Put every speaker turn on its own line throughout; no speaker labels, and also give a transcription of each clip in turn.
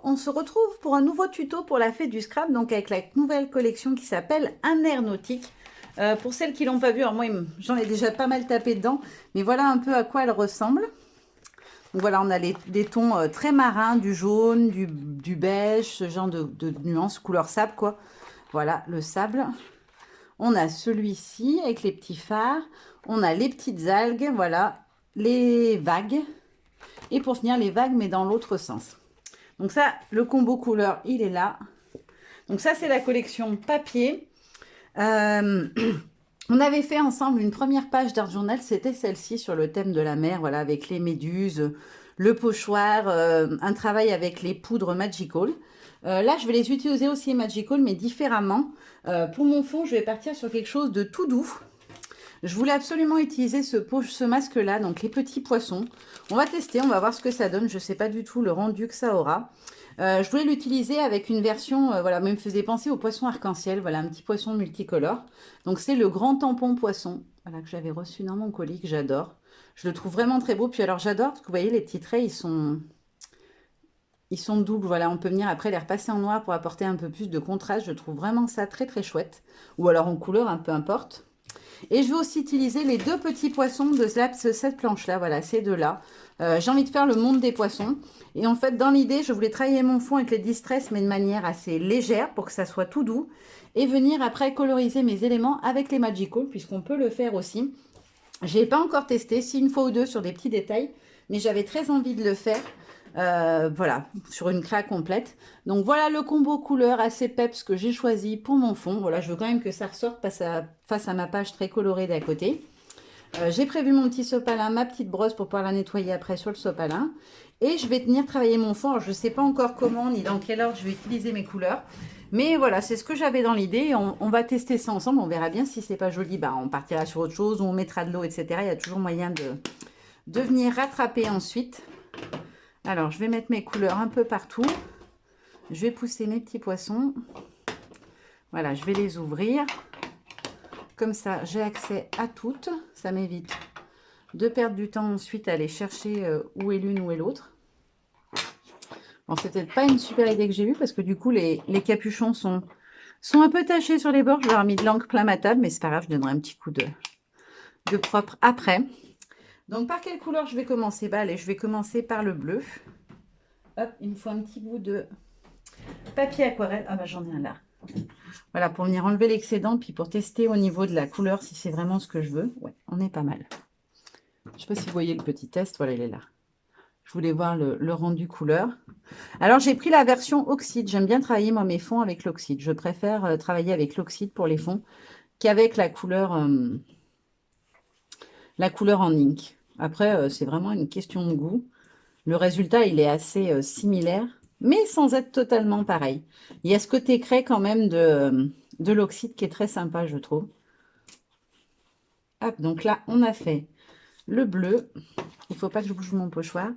on se retrouve pour un nouveau tuto pour la fête du scrap, donc avec la nouvelle collection qui s'appelle Un air nautique. Pour celles qui l'ont pas vu, alors moi j'en ai déjà pas mal tapé dedans, mais voilà un peu à quoi elle ressemble. Donc voilà, on a des tons très marins, du jaune, du beige, ce genre de nuances, couleur sable quoi. Voilà, le sable. On a celui-ci avec les petits phares. On a les petites algues, voilà, les vagues. Et pour finir, les vagues, mais dans l'autre sens. Donc ça, le combo couleur, il est là. Donc ça, c'est la collection papier. Euh, on avait fait ensemble une première page d'art journal, c'était celle-ci sur le thème de la mer, voilà, avec les méduses, le pochoir, un travail avec les poudres Magical. Là, je vais les utiliser aussi Magical, mais différemment. Pour mon fond, je vais partir sur quelque chose de tout doux. Je voulais absolument utiliser ce masque-là, donc les petits poissons. On va tester, on va voir ce que ça donne. Je ne sais pas du tout le rendu que ça aura. Je voulais l'utiliser avec une version, voilà, mais me faisait penser au poisson arc-en-ciel. Voilà, un petit poisson multicolore. Donc c'est le grand tampon poisson, voilà, que j'avais reçu dans mon colis, que j'adore. Je le trouve vraiment très beau. Puis alors j'adore, parce que vous voyez, les petits traits, ils sont doubles. Voilà, on peut venir après les repasser en noir pour apporter un peu plus de contraste. Je trouve vraiment ça très très chouette. Ou alors en couleur, un peu importe. Et je vais aussi utiliser les deux petits poissons de cette planche-là. Voilà, ces deux-là. J'ai envie de faire le monde des poissons. Et en fait, dans l'idée, je voulais travailler mon fond avec les distress, mais de manière assez légère pour que ça soit tout doux. Et venir après coloriser mes éléments avec les Magical, puisqu'on peut le faire aussi. Je n'ai pas encore testé, si une fois ou deux sur des petits détails, mais j'avais très envie de le faire. Voilà, sur une créa complète. Donc voilà le combo couleur assez peps que j'ai choisi pour mon fond. Voilà, je veux quand même que ça ressorte face à ma page très colorée d'à côté. J'ai prévu mon petit sopalin, ma petite brosse pour pouvoir la nettoyer après sur le sopalin. Et je vais venir travailler mon fond. Alors, je ne sais pas encore comment ni dans quel ordre je vais utiliser mes couleurs. Mais voilà, c'est ce que j'avais dans l'idée. On va tester ça ensemble. On verra bien si c'est pas joli. Bah, on partira sur autre chose ou on mettra de l'eau, etc. Il y a toujours moyen de venir rattraper ensuite. Alors, je vais mettre mes couleurs un peu partout. Je vais pousser mes petits poissons. Voilà, je vais les ouvrir. Comme ça, j'ai accès à toutes. Ça m'évite de perdre du temps ensuite à aller chercher où est l'une, où est l'autre. Bon, c'est peut-être pas une super idée que j'ai eue parce que du coup, les capuchons sont un peu tachés sur les bords. Je leur ai mis de l'encre plein ma table, mais c'est pas grave, je donnerai un petit coup de propre après. Donc, par quelle couleur je vais commencer? Bah, allez, je vais commencer par le bleu. Hop, il me faut un petit bout de papier aquarelle. Ah bah, j'en ai un là. Voilà, pour venir enlever l'excédent, puis pour tester au niveau de la couleur si c'est vraiment ce que je veux. Ouais, on est pas mal. Je ne sais pas si vous voyez le petit test. Voilà, il est là. Je voulais voir le rendu couleur. Alors, j'ai pris la version oxyde. J'aime bien travailler, moi, mes fonds avec l'oxyde. Je préfère travailler avec l'oxyde pour les fonds qu'avec la couleur en ink. Après, c'est vraiment une question de goût. Le résultat, il est assez similaire, mais sans être totalement pareil. Il y a ce côté craie quand même de l'oxyde qui est très sympa, je trouve. Hop, donc là, on a fait le bleu. Il ne faut pas que je bouge mon pochoir.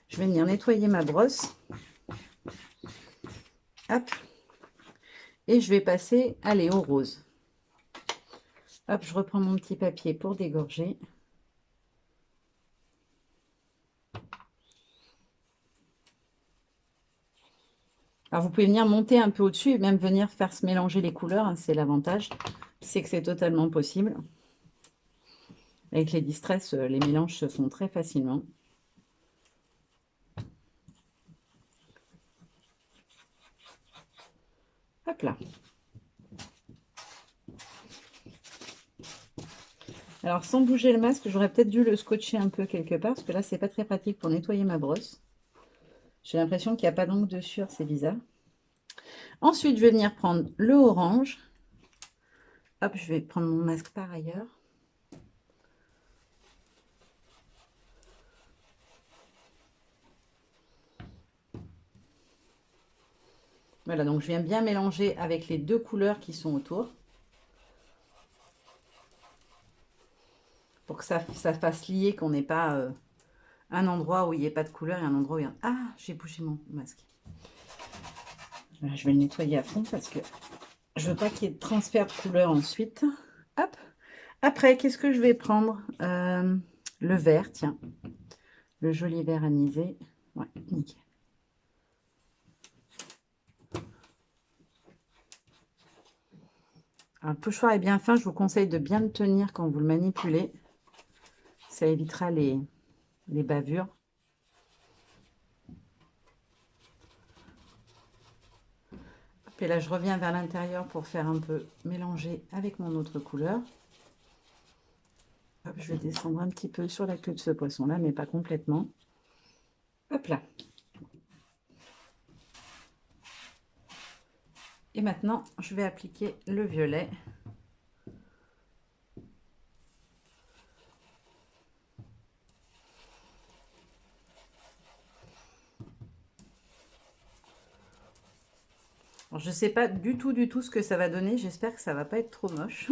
Je vais venir nettoyer ma brosse. Hop. Et je vais passer, allez, au rose. Hop, je reprends mon petit papier pour dégorger. Alors, vous pouvez venir monter un peu au-dessus et même venir faire se mélanger les couleurs. Hein, c'est l'avantage. C'est que c'est totalement possible. Avec les distress, les mélanges se font très facilement. Hop là. Alors, sans bouger le masque, j'aurais peut-être dû le scotcher un peu quelque part, parce que là, c'est pas très pratique pour nettoyer ma brosse. J'ai l'impression qu'il n'y a pas d'encre dessus, c'est bizarre. Ensuite, je vais venir prendre le orange. Hop, je vais prendre mon masque par ailleurs. Voilà, donc je viens bien mélanger avec les deux couleurs qui sont autour. Pour que ça fasse lier, qu'on n'ait pas un endroit où il n'y ait pas de couleur et un endroit où il y a... Ah, j'ai bougé mon masque. Voilà, je vais le nettoyer à fond parce que je veux pas qu'il y ait de transfert de couleur ensuite. Hop. Après, qu'est-ce que je vais prendre le vert, tiens. Le joli vert anisé. Ouais, nickel. Alors, le pochoir est bien fin, je vous conseille de bien le tenir quand vous le manipulez. Ça évitera les bavures. Et là, je reviens vers l'intérieur pour faire un peu mélanger avec mon autre couleur. Hop, je vais descendre un petit peu sur la queue de ce poisson-là, mais pas complètement. Hop là. Et maintenant, je vais appliquer le violet. Alors, je ne sais pas du tout ce que ça va donner. J'espère que ça va pas être trop moche.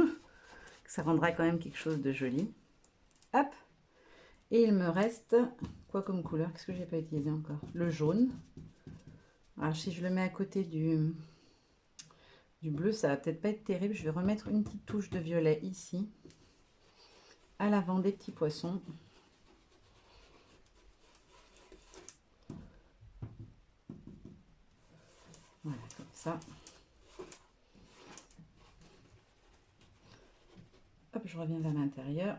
Que ça rendra quand même quelque chose de joli. Hop. Et il me reste quoi comme couleur? Qu'est-ce que j'ai pas utilisé encore? Le jaune. Alors si je le mets à côté du bleu, ça va peut-être pas être terrible. Je vais remettre une petite touche de violet ici, à l'avant des petits poissons. Voilà, comme ça. Hop, je reviens vers l'intérieur.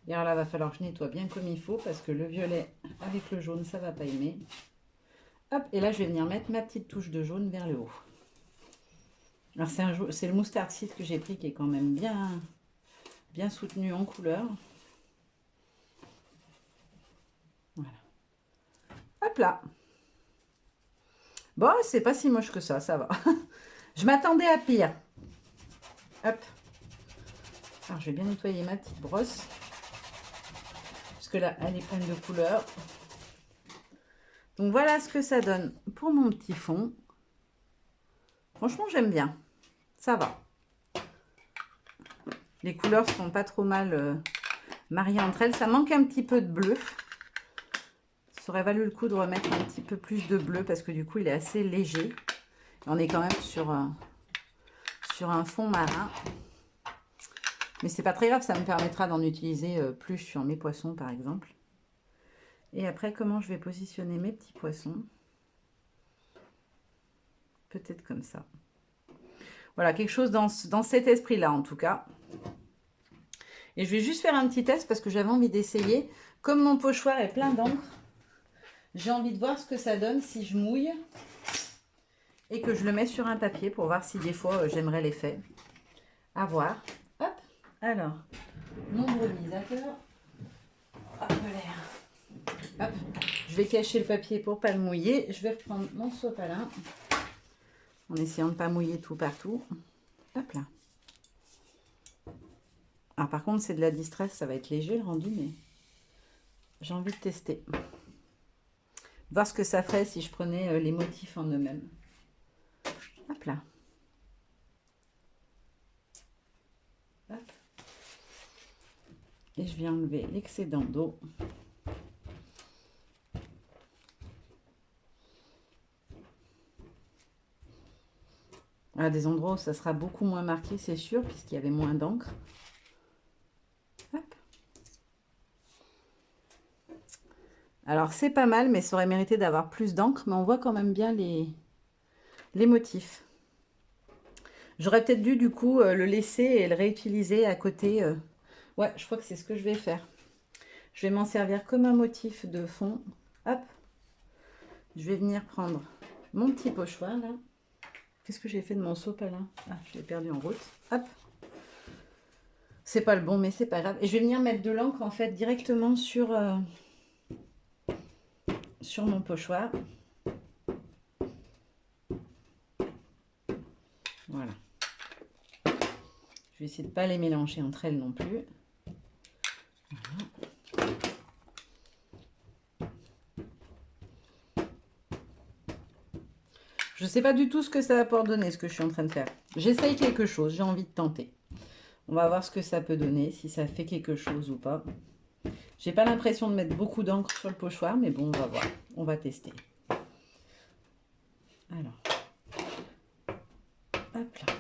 Et alors là, il va falloir que je nettoie bien comme il faut parce que le violet avec le jaune, ça va pas aimer. Hop, et là, je vais venir mettre ma petite touche de jaune vers le haut. Alors, c'est le Mustard Seed que j'ai pris qui est quand même bien soutenu en couleur. Voilà. Hop là. Bon, c'est pas si moche que ça va. Je m'attendais à pire. Hop. Alors, je vais bien nettoyer ma petite brosse. Parce que là, elle est pleine de couleurs. Donc, voilà ce que ça donne pour mon petit fond. Franchement, j'aime bien. Ça va. Les couleurs sont pas trop mal mariées entre elles. Ça manque un petit peu de bleu. Ça aurait valu le coup de remettre un petit peu plus de bleu parce que du coup, il est assez léger. On est quand même sur un fond marin. Mais c'est pas très grave, ça me permettra d'en utiliser plus sur mes poissons, par exemple. Et après, comment je vais positionner mes petits poissons? Peut-être comme ça. Voilà, quelque chose dans cet esprit-là, en tout cas. Et je vais juste faire un petit test parce que j'avais envie d'essayer. Comme mon pochoir est plein d'encre, j'ai envie de voir ce que ça donne si je mouille et que je le mets sur un papier pour voir si des fois j'aimerais l'effet. À voir. Hop, alors, mon brumisateur. Hop, l'air. Hop, je vais cacher le papier pour pas le mouiller. Je vais reprendre mon sopalin en essayant de ne pas mouiller tout partout. Hop là. Alors par contre, c'est de la distress, ça va être léger le rendu, mais j'ai envie de tester. Voir ce que ça ferait si je prenais les motifs en eux-mêmes. Hop là. Hop. Et je viens enlever l'excédent d'eau. À des endroits où ça sera beaucoup moins marqué, c'est sûr, puisqu'il y avait moins d'encre. Hop. Alors, c'est pas mal, mais ça aurait mérité d'avoir plus d'encre. Mais on voit quand même bien les motifs. J'aurais peut-être dû, du coup, le laisser et le réutiliser à côté. Ouais, je crois que c'est ce que je vais faire. Je vais m'en servir comme un motif de fond. Hop. Je vais venir prendre mon petit pochoir, là. Qu'est-ce que j'ai fait de mon sopalin? Ah, je l'ai perdu en route. Hop. C'est pas le bon, mais c'est pas grave. Et je vais venir mettre de l'encre, en fait, directement sur mon pochoir. Voilà. Je vais essayer de ne pas les mélanger entre elles non plus. Voilà. Je ne sais pas du tout ce que ça va pouvoir donner, ce que je suis en train de faire. J'essaye quelque chose, j'ai envie de tenter. On va voir ce que ça peut donner, si ça fait quelque chose ou pas. J'ai pas l'impression de mettre beaucoup d'encre sur le pochoir, mais bon, on va voir. On va tester. Alors. Hop là.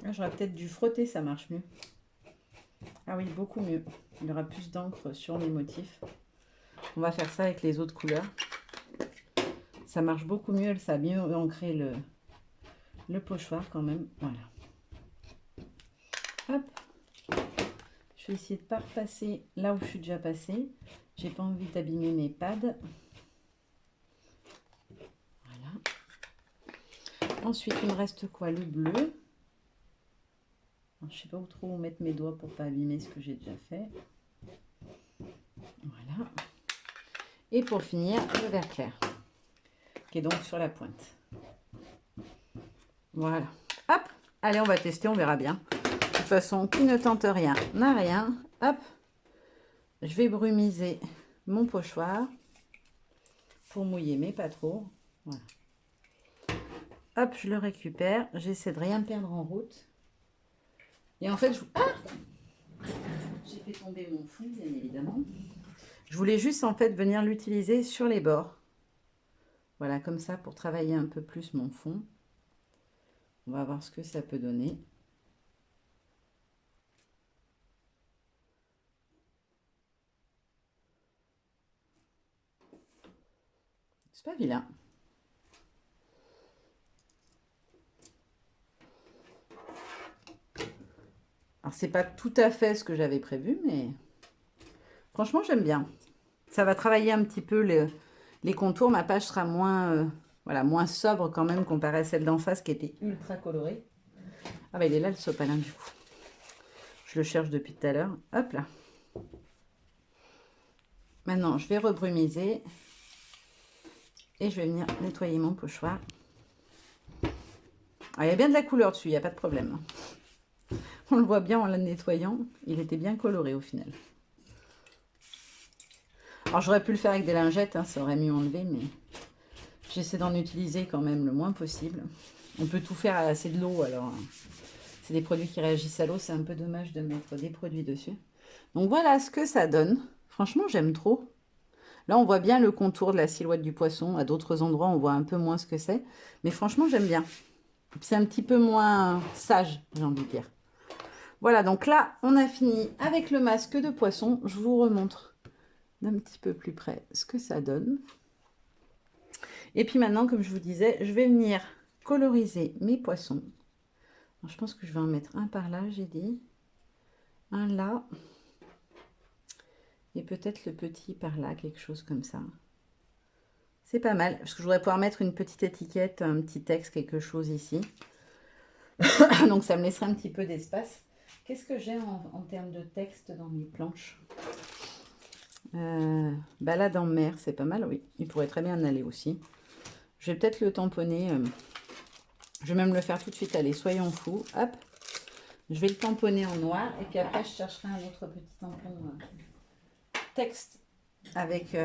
Ah, j'aurais peut-être dû frotter, ça marche mieux. Ah oui, beaucoup mieux. Il y aura plus d'encre sur mes motifs. On va faire ça avec les autres couleurs. Ça marche beaucoup mieux, ça a mieux ancré le pochoir quand même. Voilà. Hop. Je vais essayer de ne pas repasser là où je suis déjà passée. J'ai pas envie d'abîmer mes pads. Voilà. Ensuite, il me reste quoi? Le bleu. Alors, je ne sais pas où trop mettre mes doigts pour ne pas abîmer ce que j'ai déjà fait. Voilà. Et pour finir, le vert clair, qui est donc sur la pointe. Voilà. Hop. Allez, on va tester, on verra bien. De toute façon, qui ne tente rien n'a rien. Hop. Je vais brumiser mon pochoir pour mouiller, mais pas trop. Voilà. Hop, je le récupère. J'essaie de rien perdre en route. Et en fait, j'ai fait tomber mon fond, bien évidemment. Je voulais juste en fait venir l'utiliser sur les bords. Voilà, comme ça, pour travailler un peu plus mon fond. On va voir ce que ça peut donner. C'est pas vilain. Alors, c'est pas tout à fait ce que j'avais prévu, mais franchement, j'aime bien. Ça va travailler un petit peu les contours. Ma page sera moins, voilà, moins sobre quand même comparée à celle d'en face qui était ultra colorée. Ah bah il est là le sopalin du coup. Je le cherche depuis tout à l'heure. Hop là. Maintenant, je vais rebrumiser. Et je vais venir nettoyer mon pochoir. Ah, il y a bien de la couleur dessus, il n'y a pas de problème. On le voit bien en le nettoyant. Il était bien coloré au final. Alors j'aurais pu le faire avec des lingettes, hein, ça aurait mieux enlevé, mais j'essaie d'en utiliser quand même le moins possible. On peut tout faire à assez de l'eau, alors c'est des produits qui réagissent à l'eau, c'est un peu dommage de mettre des produits dessus. Donc voilà ce que ça donne. Franchement, j'aime trop. Là, on voit bien le contour de la silhouette du poisson. À d'autres endroits, on voit un peu moins ce que c'est. Mais franchement, j'aime bien. C'est un petit peu moins sage, j'ai envie de dire. Voilà, donc là, on a fini avec le masque de poisson. Je vous remontre d'un petit peu plus près ce que ça donne. Et puis maintenant, comme je vous disais, je vais venir coloriser mes poissons. Alors, je pense que je vais en mettre un par là, j'ai dit. Un là. Et peut-être le petit par là, quelque chose comme ça. C'est pas mal, parce que je voudrais pouvoir mettre une petite étiquette, un petit texte, quelque chose ici. Donc ça me laisserait un petit peu d'espace. Qu'est-ce que j'ai en termes de texte dans mes planches? Balade en mer, c'est pas mal, oui. Il pourrait très bien en aller aussi. Je vais peut-être le tamponner. Je vais même le faire tout de suite. Allez, soyons fous. Hop. Je vais le tamponner en noir. Et puis après, je chercherai un autre petit tampon texte avec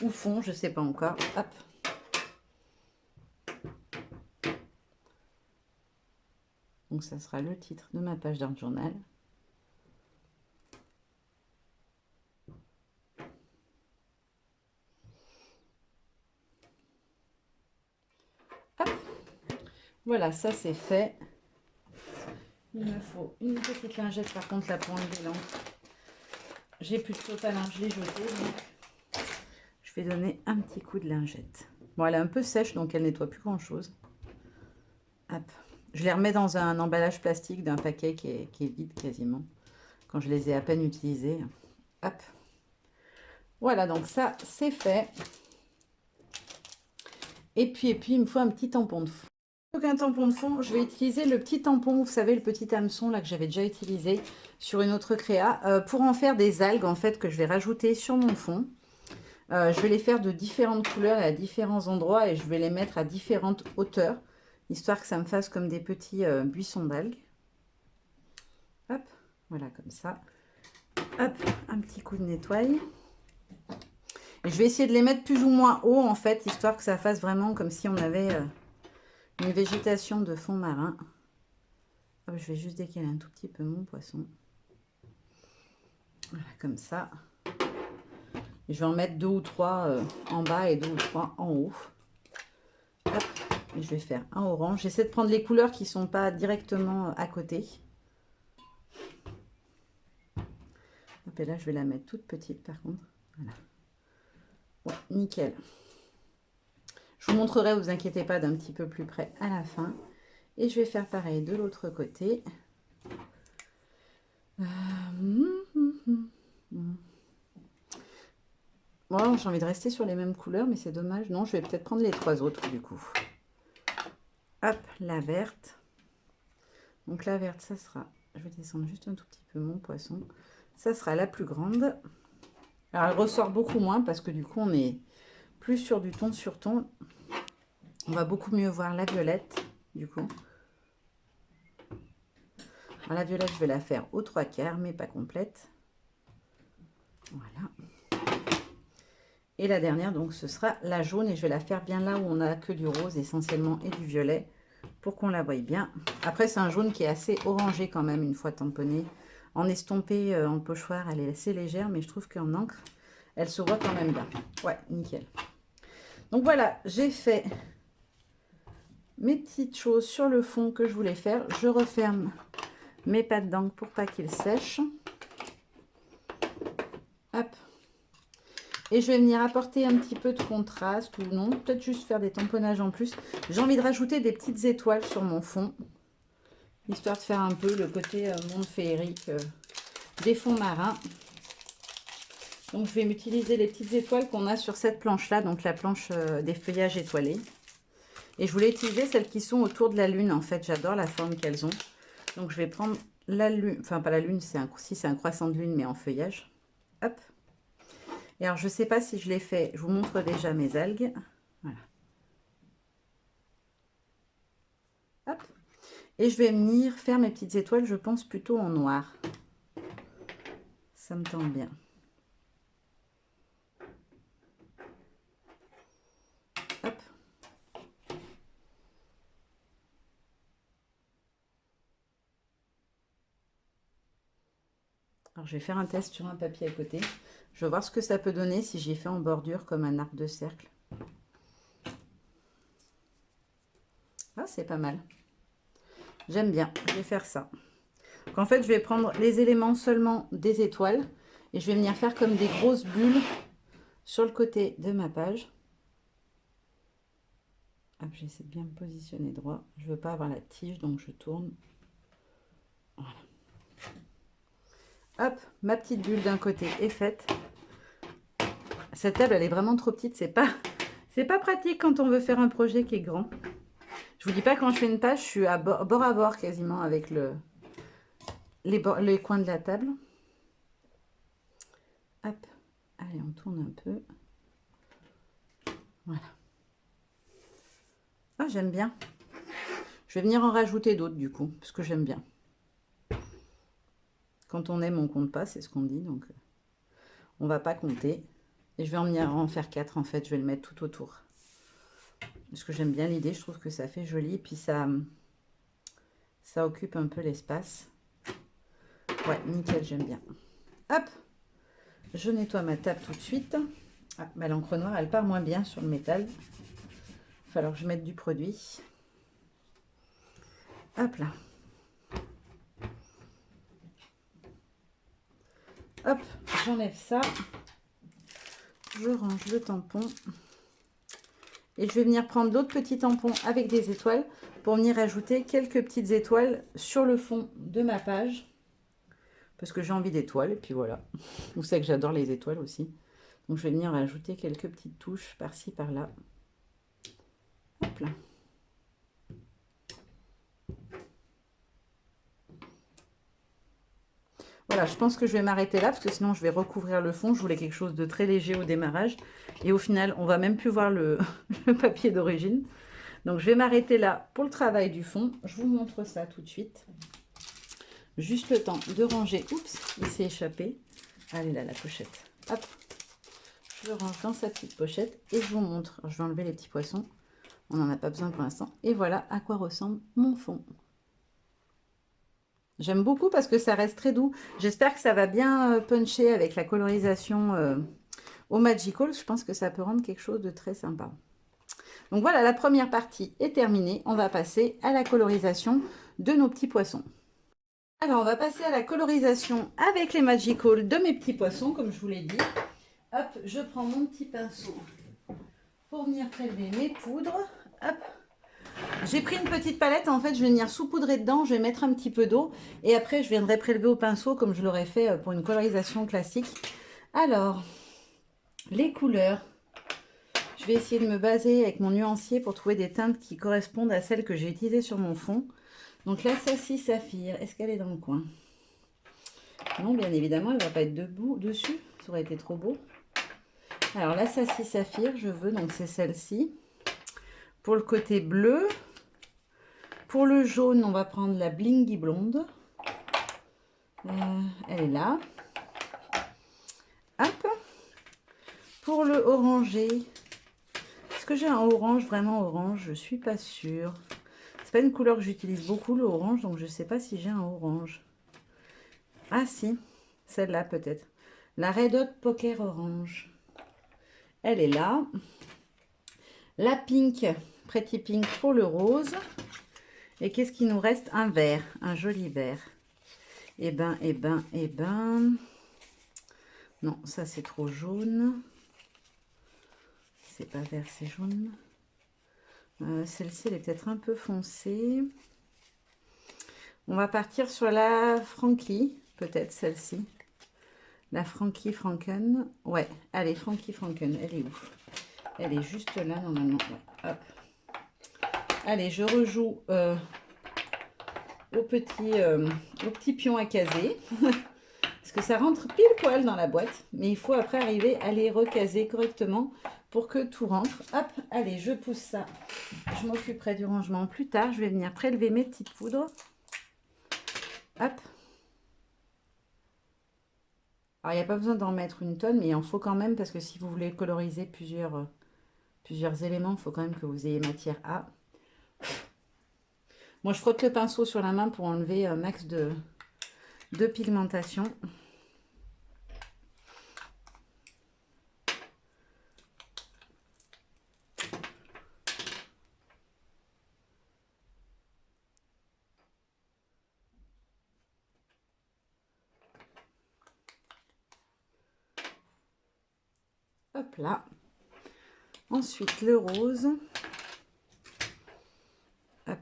ou fond, je sais pas encore. Hop. Donc ça sera le titre de ma page d'art journal. Hop. Voilà, ça c'est fait. Il me faut une petite lingette par contre là pour enlever l'encre. J'ai plus de sopalin, je l'ai jeté. Donc je vais donner un petit coup de lingette. Bon, elle est un peu sèche donc elle nettoie plus grand chose. Hop. Je les remets dans un emballage plastique d'un paquet qui est vide quasiment. Quand je les ai à peine utilisés. Hop. Voilà, donc ça c'est fait. Et puis il me faut un petit tampon de fond. Donc un tampon de fond, je vais utiliser le petit tampon, vous savez, le petit hameçon là que j'avais déjà utilisé sur une autre créa, pour en faire des algues en fait que je vais rajouter sur mon fond. Je vais les faire de différentes couleurs et à différents endroits et je vais les mettre à différentes hauteurs, histoire que ça me fasse comme des petits buissons d'algues. Hop, voilà comme ça. Hop, un petit coup de nettoyage. Et je vais essayer de les mettre plus ou moins haut en fait, histoire que ça fasse vraiment comme si on avait une végétation de fond marin. Hop, je vais juste décaler un tout petit peu mon poisson. Voilà, comme ça. Et je vais en mettre 2 ou 3 en bas et 2 ou 3 en haut. Hop, et je vais faire un orange. J'essaie de prendre les couleurs qui ne sont pas directement à côté. Hop, et là, je vais la mettre toute petite par contre. Voilà. Bon, nickel. Je vous montrerai, vous inquiétez pas, d'un petit peu plus près à la fin. Et je vais faire pareil de l'autre côté. Bon, j'ai envie de rester sur les mêmes couleurs, mais c'est dommage. Non, je vais peut-être prendre les 3 autres du coup. Hop, la verte. Donc la verte, ça sera... Je vais descendre juste un tout petit peu mon poisson. Ça sera la plus grande. Alors, elle ressort beaucoup moins parce que du coup, on est plus sur du ton sur ton. On va beaucoup mieux voir la violette, du coup. Alors, la violette, je vais la faire aux 3/4, mais pas complète. Voilà. Et la dernière, donc, ce sera la jaune. Et je vais la faire bien là où on n'a que du rose essentiellement et du violet pour qu'on la voie bien. Après, c'est un jaune qui est assez orangé quand même une fois tamponné. En estompé, en pochoir, elle est assez légère, mais je trouve qu'en encre, elle se voit quand même bien. Ouais, nickel. Donc voilà, j'ai fait mes petites choses sur le fond que je voulais faire. Je referme mes pâtes d'encre pour pas qu'ils sèchent. Hop. Et je vais venir apporter un petit peu de contraste ou non, peut-être juste faire des tamponnages en plus. J'ai envie de rajouter des petites étoiles sur mon fond, histoire de faire un peu le côté monde féerique des fonds marins. Donc je vais m'utiliser les petites étoiles qu'on a sur cette planche-là, donc la planche des feuillages étoilés. Et je voulais utiliser celles qui sont autour de la lune, en fait, j'adore la forme qu'elles ont. Donc je vais prendre la lune, enfin pas la lune, c'est un croissant de lune, mais en feuillage. Hop. Et alors je ne sais pas si je l'ai fait, je vous montre déjà mes algues. Voilà. Hop. Et je vais venir faire mes petites étoiles, je pense plutôt en noir. Ça me tente bien. Hop. Alors je vais faire un test sur un papier à côté. Je vais voir ce que ça peut donner si j'ai fait en bordure comme un arc de cercle. Ah, c'est pas mal. J'aime bien, je vais faire ça. Donc, en fait, je vais prendre les éléments seulement des étoiles et je vais venir faire comme des grosses bulles sur le côté de ma page. J'essaie de bien me positionner droit. Je ne veux pas avoir la tige, donc je tourne. Voilà. Hop, ma petite bulle d'un côté est faite. Cette table, elle est vraiment trop petite. C'est pas pratique quand on veut faire un projet qui est grand. Je vous dis pas, quand je fais une page, je suis à bord à bord quasiment avec les coins de la table. Hop, allez, on tourne un peu. Voilà. Ah, j'aime bien. Je vais venir en rajouter d'autres du coup, parce que j'aime bien. Quand on aime, on compte pas, c'est ce qu'on dit, donc on va pas compter. Et je vais en venir en faire 4 en fait, je vais le mettre tout autour. Parce que j'aime bien l'idée, je trouve que ça fait joli, et puis ça occupe un peu l'espace. Ouais, nickel, j'aime bien. Hop, je nettoie ma table tout de suite. Ah, bah, l'encre noire, elle part moins bien sur le métal. Il va falloir que je mette du produit. Hop là. Hop, j'enlève ça. Je range le tampon. Et je vais venir prendre d'autres petits tampons avec des étoiles pour venir ajouter quelques petites étoiles sur le fond de ma page. Parce que j'ai envie d'étoiles, et puis voilà. Vous savez que j'adore les étoiles aussi. Donc je vais venir ajouter quelques petites touches par-ci, par-là. Hop là. Voilà, je pense que je vais m'arrêter là, parce que sinon je vais recouvrir le fond. Je voulais quelque chose de très léger au démarrage. Et au final, on va même plus voir le papier d'origine. Donc je vais m'arrêter là pour le travail du fond. Je vous montre ça tout de suite. Juste le temps de ranger. Oups, il s'est échappé. Allez là, la pochette. Hop, je le range dans sa petite pochette et je vous montre. Alors, je vais enlever les petits poissons. On n'en a pas besoin pour l'instant. Et voilà à quoi ressemble mon fond. J'aime beaucoup parce que ça reste très doux. J'espère que ça va bien puncher avec la colorisation au Magical. Je pense que ça peut rendre quelque chose de très sympa. Donc voilà, la première partie est terminée. On va passer à la colorisation de nos petits poissons. Alors, on va passer à la colorisation avec les Magical de mes petits poissons, comme je vous l'ai dit. Hop, je prends mon petit pinceau pour venir prélever mes poudres. Hop. J'ai pris une petite palette, en fait je vais venir saupoudrer dedans, je vais mettre un petit peu d'eau et après je viendrai prélever au pinceau comme je l'aurais fait pour une colorisation classique. Alors, les couleurs, je vais essayer de me baser avec mon nuancier pour trouver des teintes qui correspondent à celles que j'ai utilisées sur mon fond. Donc là, Sassy Saphir, est-ce qu'elle est dans le coin? Non, bien évidemment, elle ne va pas être debout dessus, ça aurait été trop beau. Alors la Sassy Saphir, je veux, donc c'est celle-ci. Pour le côté bleu, pour le jaune, on va prendre la Blingy Blonde. Elle est là. Hop. Pour le orangé, est-ce que j'ai un orange, vraiment orange? Je suis pas sûre. C'est pas une couleur que j'utilise beaucoup, le orange, donc je sais pas si j'ai un orange. Ah si, celle-là peut-être. La Red Hot Poker Orange. Elle est là. La Pink, Pretty Pink pour le rose. Et qu'est-ce qui nous reste? Un vert, un joli vert. Eh ben. Non, ça c'est trop jaune. C'est pas vert, c'est jaune. Celle-ci, elle est peut-être un peu foncée. On va partir sur la Frankie, peut-être celle-ci. La Frankie Franken. Ouais, allez, Frankie Franken, elle est où? Elle est juste là, normalement. Ouais, hop. Allez, je rejoue au petit pion à caser. Parce que ça rentre pile poil dans la boîte. Mais il faut après arriver à les recaser correctement pour que tout rentre. Hop, allez, je pousse ça. Je m'occuperai du rangement plus tard. Je vais venir prélever mes petites poudres. Hop. Alors, il n'y a pas besoin d'en mettre une tonne, mais il en faut quand même parce que si vous voulez coloriser plusieurs éléments, il faut quand même que vous ayez matière à. Moi, je frotte le pinceau sur la main pour enlever un max de pigmentation. Hop là. Ensuite, le rose. Hop.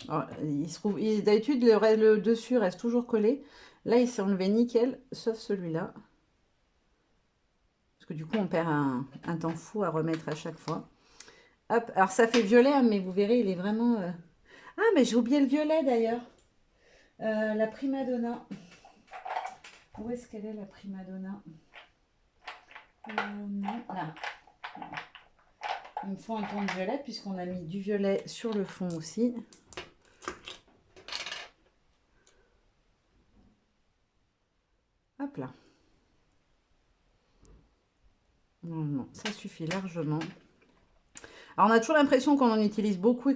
Alors, il se trouve, d'habitude, le dessus reste toujours collé. Là, il s'est enlevé nickel, sauf celui-là. Parce que du coup, on perd un temps fou à remettre à chaque fois. Hop. Alors, ça fait violet, hein, mais vous verrez, il est vraiment... Ah, mais j'ai oublié le violet, d'ailleurs. La Primadonna. Où est-ce qu'elle est, la Primadonna? Non, là. Il me faut un ton de violet puisqu'on a mis du violet sur le fond aussi. Hop là. Non, ça suffit largement. Alors on a toujours l'impression qu'on en utilise beaucoup et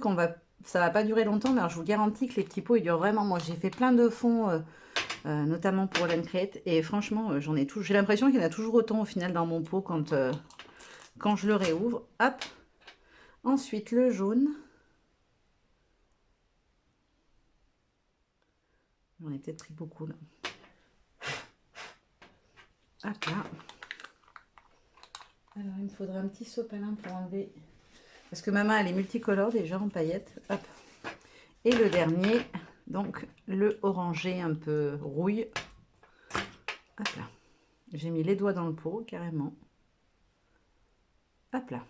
ça va pas durer longtemps, mais alors, je vous garantis que les petits pots ils durent vraiment. Moi j'ai fait plein de fonds, notamment pour Holland Create, et franchement j'ai l'impression qu'il y en a toujours autant au final dans mon pot quand je le réouvre. Hop. Ensuite le jaune. J'en ai peut-être pris beaucoup là. Hop là. Alors il me faudra un petit sopalin pour enlever. Parce que ma main elle est multicolore déjà en paillettes. Hop. Et le dernier, donc le orangé un peu rouille. Hop là. J'ai mis les doigts dans le pot carrément. Hop là.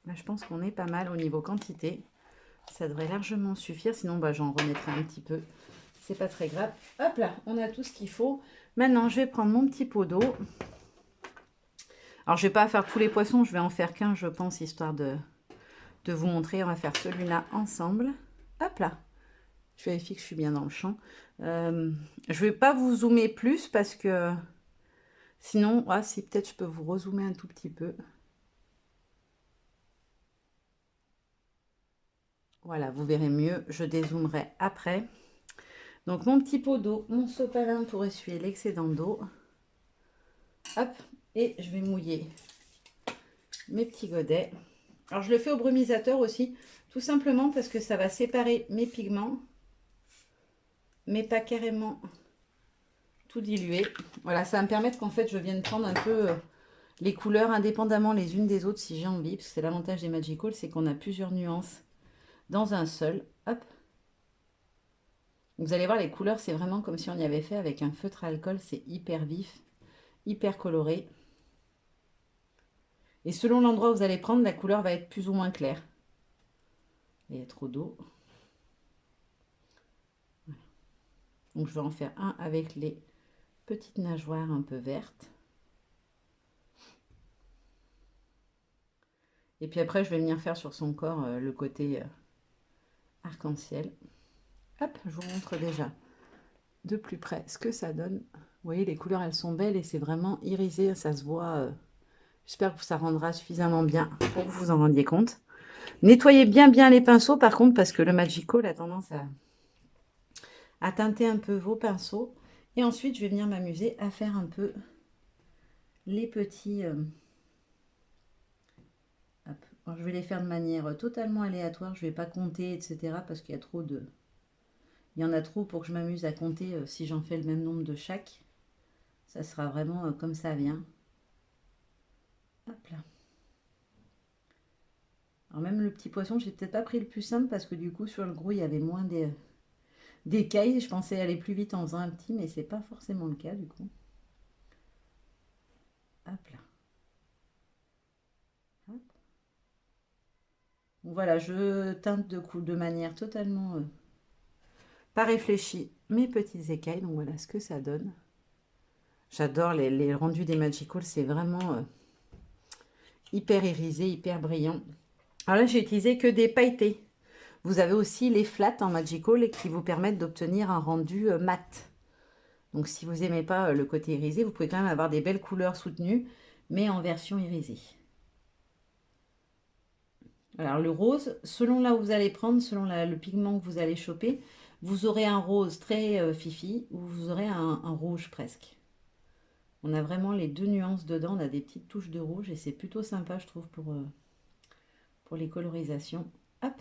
Là je pense qu'on est pas mal au niveau quantité. Ça devrait largement suffire. Sinon bah, j'en remettrai un petit peu. C'est pas très grave. Hop là, on a tout ce qu'il faut. Maintenant je vais prendre mon petit pot d'eau. Alors je vais pas faire tous les poissons. Je vais en faire qu'un je pense histoire de vous montrer. On va faire celui-là ensemble. Hop là. Je vérifie que je suis bien dans le champ. Je vais pas vous zoomer plus parce que sinon, ah, si peut-être je peux vous rezoomer un tout petit peu. Voilà, vous verrez mieux. Je dézoomerai après. Donc mon petit pot d'eau, mon sopalin pour essuyer l'excédent d'eau. Hop, et je vais mouiller mes petits godets. Alors je le fais au brumisateur aussi, tout simplement parce que ça va séparer mes pigments, mais pas carrément tout diluer. Voilà, ça va me permettre qu'en fait je vienne prendre un peu les couleurs indépendamment les unes des autres si j'ai envie, parce que c'est l'avantage des Magical, c'est qu'on a plusieurs nuances dans un seul. Hop. Vous allez voir, les couleurs, c'est vraiment comme si on y avait fait avec un feutre à alcool. C'est hyper vif, hyper coloré. Et selon l'endroit où vous allez prendre, la couleur va être plus ou moins claire. Il y a trop d'eau. Donc je vais en faire un avec les petites nageoires un peu vertes. Et puis après, je vais venir faire sur son corps le côté arc-en-ciel. Hop, je vous montre déjà de plus près ce que ça donne. Vous voyez, les couleurs, elles sont belles et c'est vraiment irisé, ça se voit. J'espère que ça rendra suffisamment bien pour que vous vous en rendiez compte. Nettoyez bien les pinceaux par contre, parce que le Magical a tendance à teinter un peu vos pinceaux. Et ensuite, je vais venir m'amuser à faire un peu les petits... Alors, je vais les faire de manière totalement aléatoire, je ne vais pas compter, etc. parce qu'il y a trop de... Il y en a trop pour que je m'amuse à compter si j'en fais le même nombre de chaque. Ça sera vraiment comme ça vient. Hop là. Alors même le petit poisson, j'ai peut-être pas pris le plus simple parce que du coup sur le gros il y avait moins d'écailles. Je pensais aller plus vite en faisant un petit, mais c'est pas forcément le cas du coup. Hop là. Hop. Donc voilà, je teinte de manière totalement pas réfléchie mes petites écailles. Donc voilà ce que ça donne. J'adore les rendus des Magical, c'est vraiment hyper irisé, hyper brillant. Alors là, j'ai utilisé que des pailletés. Vous avez aussi les flats en Magical qui vous permettent d'obtenir un rendu mat. Donc si vous n'aimez pas le côté irisé, vous pouvez quand même avoir des belles couleurs soutenues, mais en version irisée. Alors le rose, selon là où vous allez prendre, selon le pigment que vous allez choper, vous aurez un rose très fifi ou vous aurez un rouge presque. On a vraiment les deux nuances dedans, on a des petites touches de rouge et c'est plutôt sympa je trouve pour les colorisations. Hop,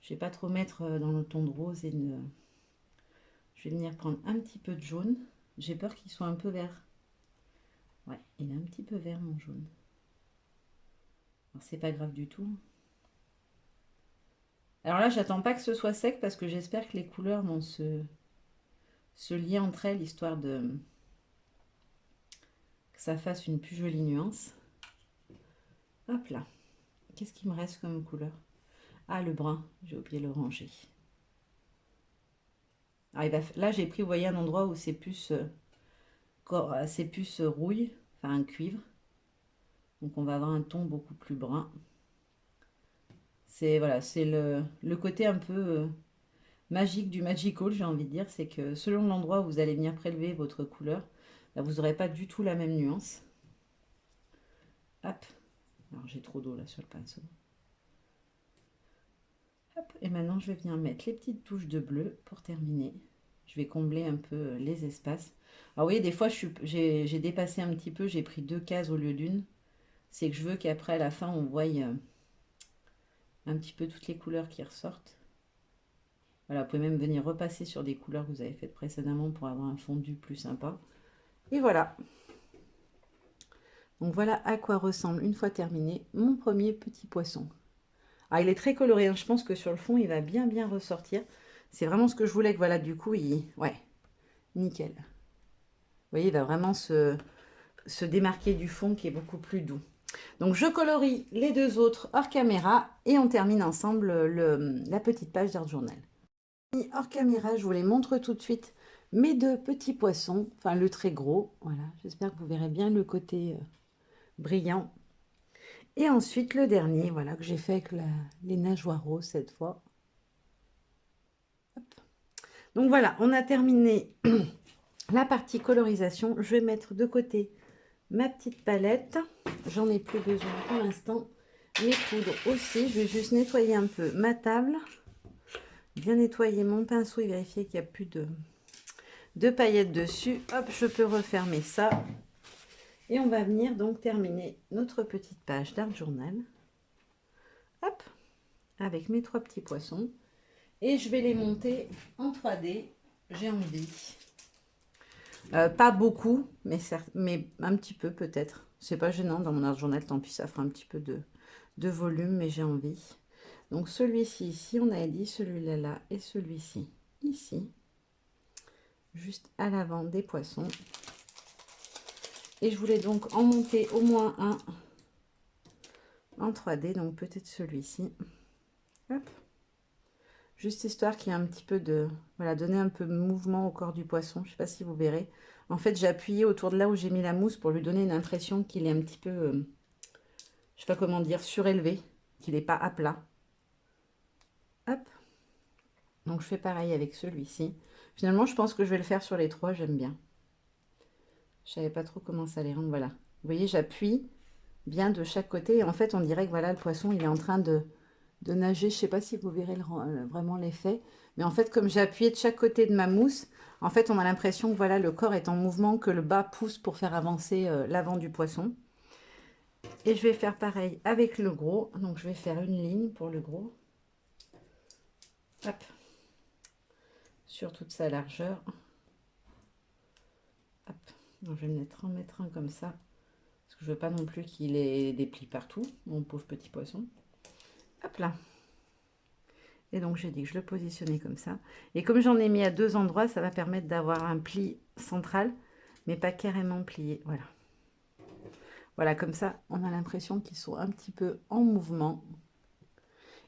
je ne vais pas trop mettre dans le ton de rose et je vais venir prendre un petit peu de jaune. J'ai peur qu'il soit un peu vert. Ouais, il est un petit peu vert mon jaune. Alors c'est pas grave du tout. Alors là, j'attends pas que ce soit sec parce que j'espère que les couleurs vont se lier entre elles, histoire que ça fasse une plus jolie nuance. Hop là. Qu'est-ce qui me reste comme couleur? Ah, le brun. J'ai oublié l'oranger. Là, j'ai pris, vous voyez, un endroit où c'est plus rouille, enfin un cuivre. Donc on va avoir un ton beaucoup plus brun. C'est voilà, c'est le côté un peu magique du Magical, j'ai envie de dire. C'est que selon l'endroit où vous allez venir prélever votre couleur, là, vous n'aurez pas du tout la même nuance. Hop. Alors j'ai trop d'eau là sur le pinceau. Hop. Et maintenant je vais venir mettre les petites touches de bleu pour terminer. Je vais combler un peu les espaces. Alors vous voyez, des fois j'ai dépassé un petit peu, j'ai pris 2 cases au lieu d'une. C'est que je veux qu'après à la fin on voie un petit peu toutes les couleurs qui ressortent. Voilà, vous pouvez même venir repasser sur des couleurs que vous avez faites précédemment pour avoir un fondu plus sympa. Et voilà. Donc voilà à quoi ressemble, une fois terminé, mon premier petit poisson. Ah, il est très coloré, hein. Je pense que sur le fond, il va bien ressortir. C'est vraiment ce que je voulais que, voilà, du coup, ouais, nickel. Vous voyez, il va vraiment se démarquer du fond qui est beaucoup plus doux. Donc, je colorie les deux autres hors caméra et on termine ensemble la petite page d'Art Journal. Hors caméra, je vous les montre tout de suite. Mes deux petits poissons, enfin le très gros, voilà. J'espère que vous verrez bien le côté brillant. Et ensuite, le dernier, voilà, que j'ai fait avec les nageoires roses cette fois. Hop. Donc voilà, on a terminé la partie colorisation. Je vais mettre de côté ma petite palette. J'en ai plus besoin pour l'instant. Mes poudres aussi. Je vais juste nettoyer un peu ma table. Bien nettoyer mon pinceau et vérifier qu'il n'y a plus de paillettes dessus. Hop, je peux refermer ça. Et on va venir donc terminer notre petite page d'Art Journal. Hop, avec mes 3 petits poissons. Et je vais les monter en 3D. J'ai envie. Pas beaucoup, mais, mais un petit peu peut-être. C'est pas gênant dans mon art journal, tant pis, ça fera un petit peu de volume, mais j'ai envie. Donc celui-ci ici, on a dit celui-là là et celui-ci ici, juste à l'avant des poissons. Et je voulais donc en monter au moins un en 3D, donc peut-être celui-ci. Hop. Juste histoire qu'il y ait un petit peu de... Voilà, donner un peu de mouvement au corps du poisson. Je ne sais pas si vous verrez. En fait, j'ai appuyé autour de là où j'ai mis la mousse pour lui donner une impression qu'il est un petit peu... je ne sais pas comment dire, surélevé. Qu'il n'est pas à plat. Hop. Donc, je fais pareil avec celui-ci. Finalement, je pense que je vais le faire sur les trois. J'aime bien. Je savais pas trop comment ça les rendre. Voilà. Vous voyez, j'appuie bien de chaque côté. Et en fait, on dirait que voilà, le poisson, il est en train de nager. Je sais pas si vous verrez vraiment l'effet. Mais en fait, comme j'ai appuyé de chaque côté de ma mousse, en fait, on a l'impression que voilà, le corps est en mouvement, que le bas pousse pour faire avancer l'avant du poisson. Et je vais faire pareil avec le gros. Donc, je vais faire une ligne pour le gros. Hop. Sur toute sa largeur. Hop. Donc, je vais en mettre un comme ça. Parce que je veux pas non plus qu'il ait des plis partout, mon pauvre petit poisson. Hop là. Et donc, j'ai dit que je le positionnais comme ça. Et comme j'en ai mis à deux endroits, ça va permettre d'avoir un pli central, mais pas carrément plié. Voilà. Voilà, comme ça, on a l'impression qu'ils sont un petit peu en mouvement.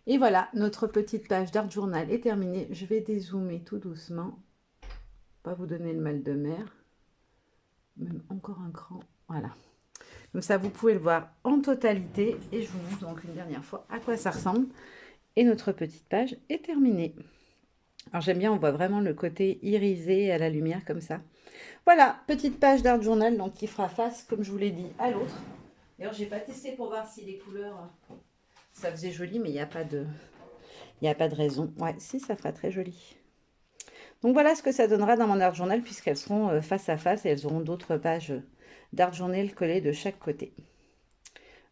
Et voilà, notre petite page d'art journal est terminée. Je vais dézoomer tout doucement. Pas vous donner le mal de mer. Même encore un cran. Voilà. Comme ça, vous pouvez le voir en totalité. Et je vous montre donc une dernière fois à quoi ça ressemble. Et notre petite page est terminée. Alors j'aime bien, on voit vraiment le côté irisé à la lumière comme ça. Voilà, petite page d'art journal donc qui fera face, comme je vous l'ai dit, à l'autre. D'ailleurs, j'ai pas testé pour voir si les couleurs, ça faisait joli, mais il n'y a pas de raison. Ouais, si, ça fera très joli. Donc voilà ce que ça donnera dans mon art journal puisqu'elles seront face à face et elles auront d'autres pages d'art journal collées de chaque côté.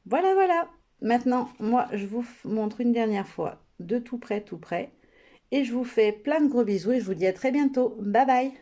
Voilà, voilà. Maintenant, moi, je vous montre une dernière fois de tout près, tout près. Et je vous fais plein de gros bisous et je vous dis à très bientôt. Bye bye!